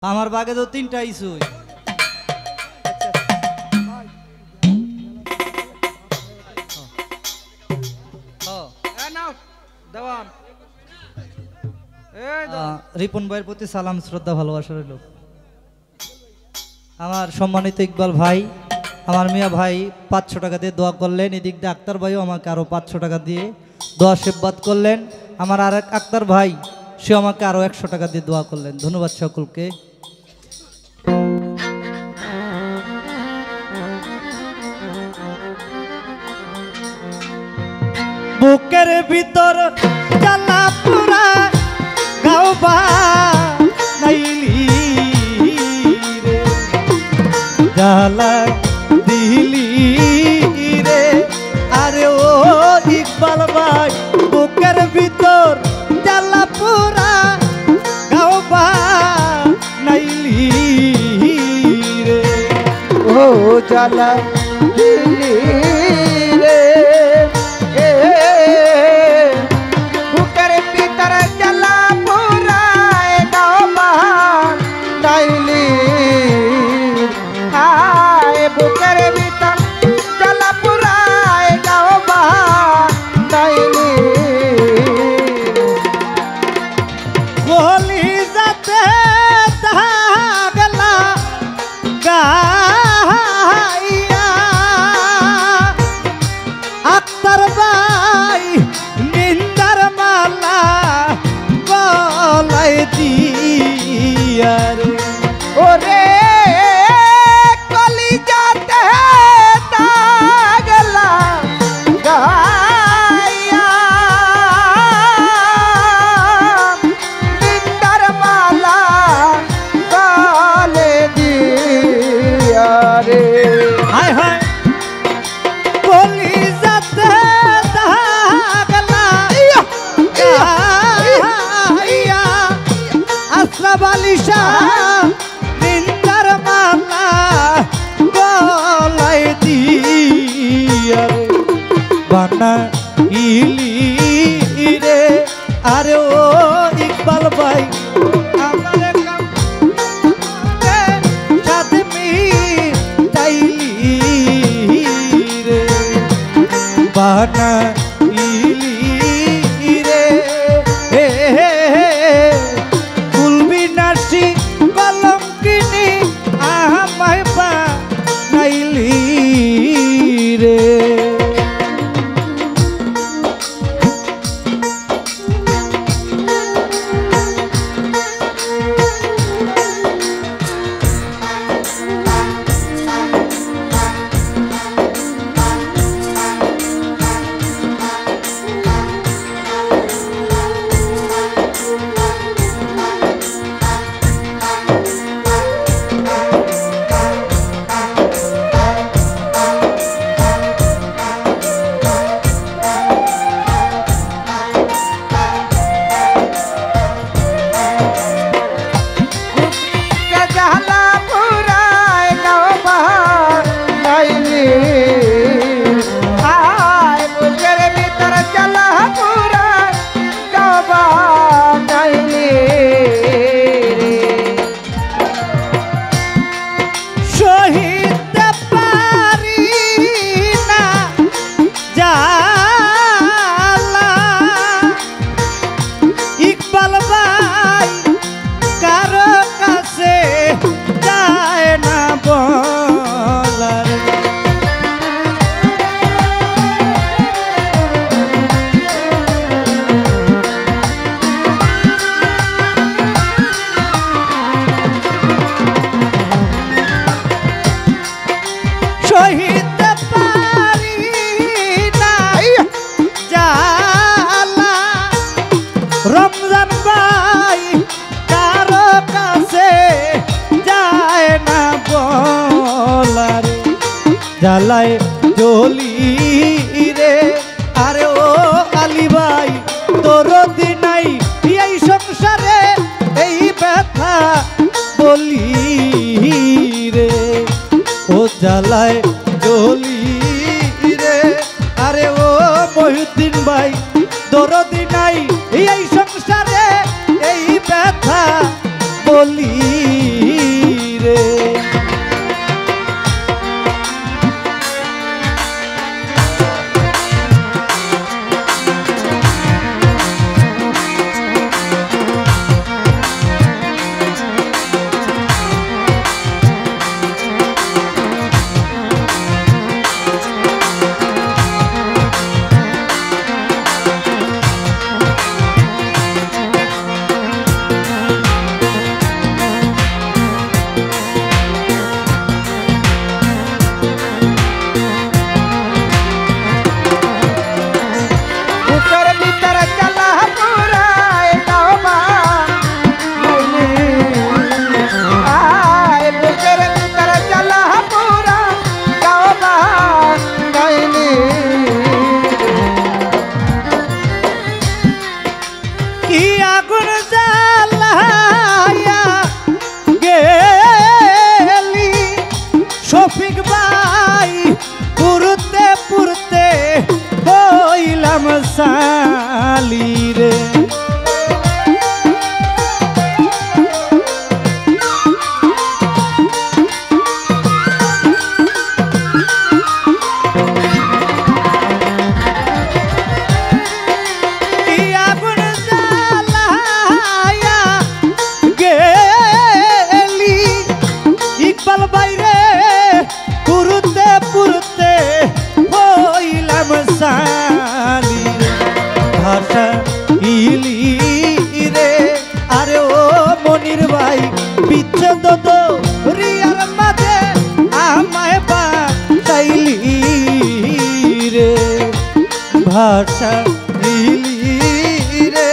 আমার বাগে তো তিনটা ইস্যুই। রিপন ভাইয়ের প্রতি সালাম শ্রদ্ধা ভালোবাসা রইল। আমার সম্মানিত ইকবাল ভাই, আমার মিয়া ভাই 500 টাকা দিয়ে দোয়া করলেন। এদিক দিয়ে আক্তার ভাইও আমাকে আরও 500 টাকা দিয়ে দোয়া সেবাদ করলেন। আমার আর এক আক্তার ভাই, সে আমাকে আরও 100 টাকা দিয়ে দোয়া করলেন। ধন্যবাদ সকলকে। বুকের ভিতর জ্বালা পুরা গাওবা নাইলি রে, জ্বালা দিলি রে। আরে ও ইকবাল ভাই, বুকের ভিতর জ্বালা পুরা গাওবা নাইলি রে, ও জ্বালা দিলি রে। বুকের ভিতর জ্বালা পুরায় গাওবা নাইলি, আয় বুকের ভিতর জ্বালা পুরায় গাওবা নাইলি। কলি যাতে দাগলা গাইয়া আক্তার ভাই নিন্দার মালা গলায় দিয়া রে। ওরে কলিজাতে দাগলা গাইয়া নিন্দার মালা গলে দিয়া রে। হায় হায় কলি যাতে দাগলা গাইয়া আসরা বালিশা নিন্দার মালা গলায় দিয়া রে। বানা ইলি রে, আরে ও ইকবাল ভাই, আমার সাথে মিটাইলি রে। বানা ইলি রে, কুলবি নাসি কলঙ্কিনী আমায় বানাইলি রে। জ্বালা পুরায় গাওবা নাইলি, আয় বুকের ভিতর জ্বালা পুরায় গাওবা নাইলি রে। সহিত পারি না জালা ইকবাল ভাই, কারো কাছে যায় না বলার। সহিত পারি না জালা রমজান ভাই, কারো কাছে যায় না বলার। জ্বালায় জ্বলি রে, আরে ও আলী ভাই, তোর দিনাই এই সংসারে এই ব্যথা বলি রে। ও জ্বালায় জ্বলি রে, আরে ও মহিউদ্দিন ভাই, দরদি নাই এই সংসারে এই ব্যথা বলি চাইলি রে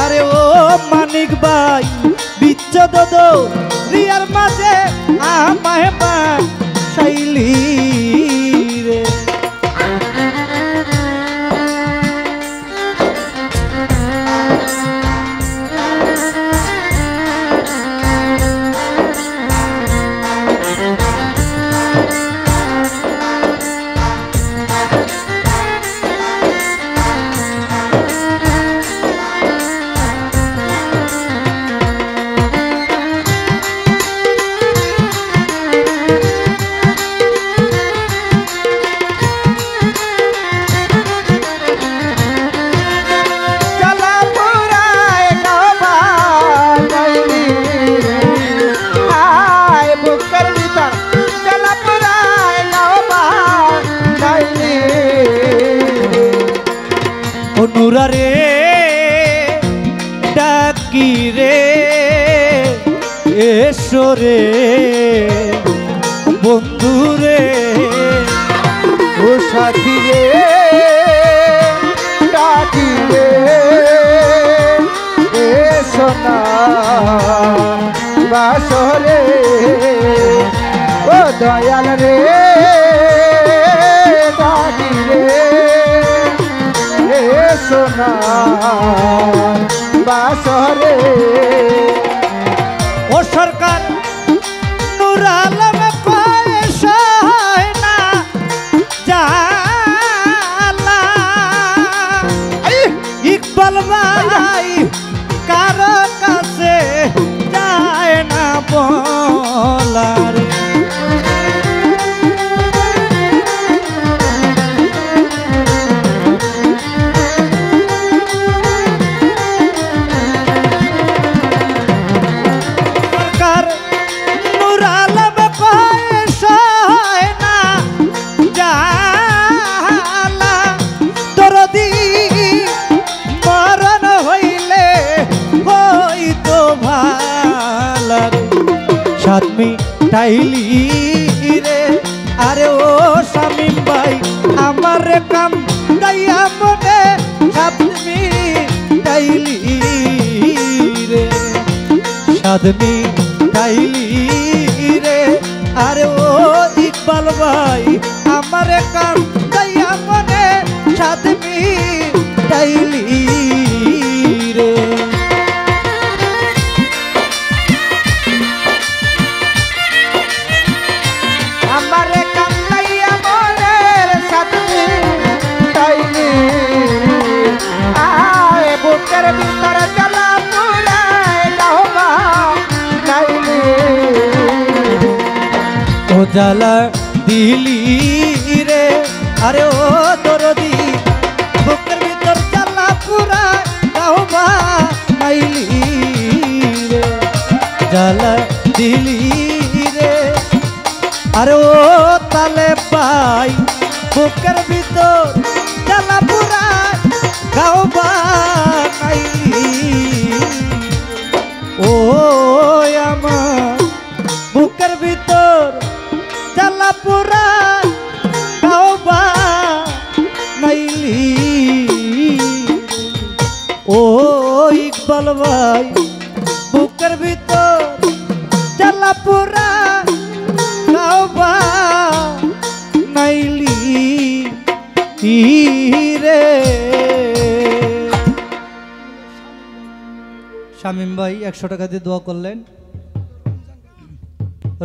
আরে ও মানিক ভাই বিচ্ছেদ রিয়ার মাঝে আমায় চাইলি রে নুরারে ডাকি রে এসরে বন্ধু রে ও সাথী রে ডাকি রে এ সোনা বাসরে ও দয়াল রে ডাকি রে এ সোনা বাসরে ও সরকার নুর আলম পয়সা হয় না জালা ইকবাল ভাই কারো কাছে যায় না বলার সাতমি টাইলি রে আরে ও শামিম ভাই আমার কাম দাইয়া মনে সাতমি টাইলি রে সাতমি টাইলি রে আরে ও ইকবাল ভাই আমার কাম দাইয়া মনে সাতমি টাইলি রে জ্বালা দিলি রে আরে ও দরদি বুকের ভিতর জ্বালা পুরা গাওবা মাইলি রে জ্বালা দিলি রে আরে ও তালে পাই বুকের ভিতর জ্বালা পুরা গাওবা মাইলি ও আমার বুকের ভিতর জ্বালা পুরা গাওবা নাইলি ও ইকবাল ভাই বুকের ভিতর জ্বালা পুরা গাওবা নাইলি রে শামিম ভাই 100 টাকা দিয়ে দোয়া করলেন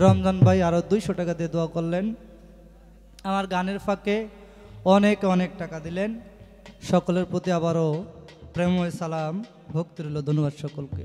রমজান ভাই আরো 200 টাকা দিয়ে দোয়া করলেন আমার গানের ফাঁকে অনেক অনেক টাকা দিলেন সকলের প্রতি আবারও প্রেমময় সালাম ভক্তি রইল ধন্যবাদ সকলকে।